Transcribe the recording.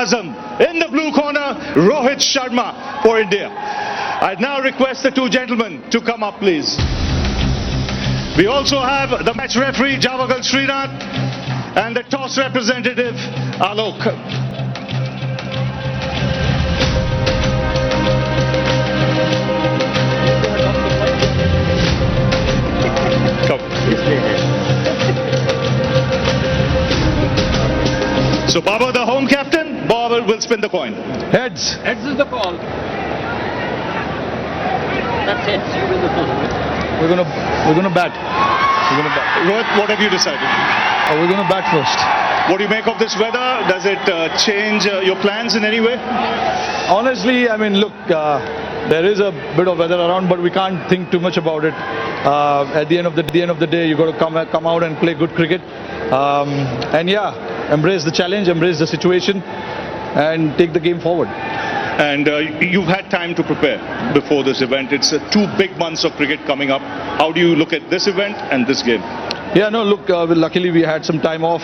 Azam. In the blue corner, Rohit Sharma for India. I now request the two gentlemen to come up, please. We also have the match referee, Javagal Srinath, and the toss representative, Alok. Come. So Baba, the home captain, Baba will spin the coin. Heads. Heads is the call. That's it. We're gonna bat. We're gonna bat. Rohit, what have you decided? We're gonna bat first. What do you make of this weather? Does it change your plans in any way? Honestly, I mean, look, there is a bit of weather around, but we can't think too much about it. At the end of the day, you got to come out and play good cricket. And yeah, embrace the challenge, embrace the situation, and take the game forward. And you've had time to prepare before this event. It's 2 big months of cricket coming up. How do you look at this event and this game? Yeah, no, look, luckily we had some time off,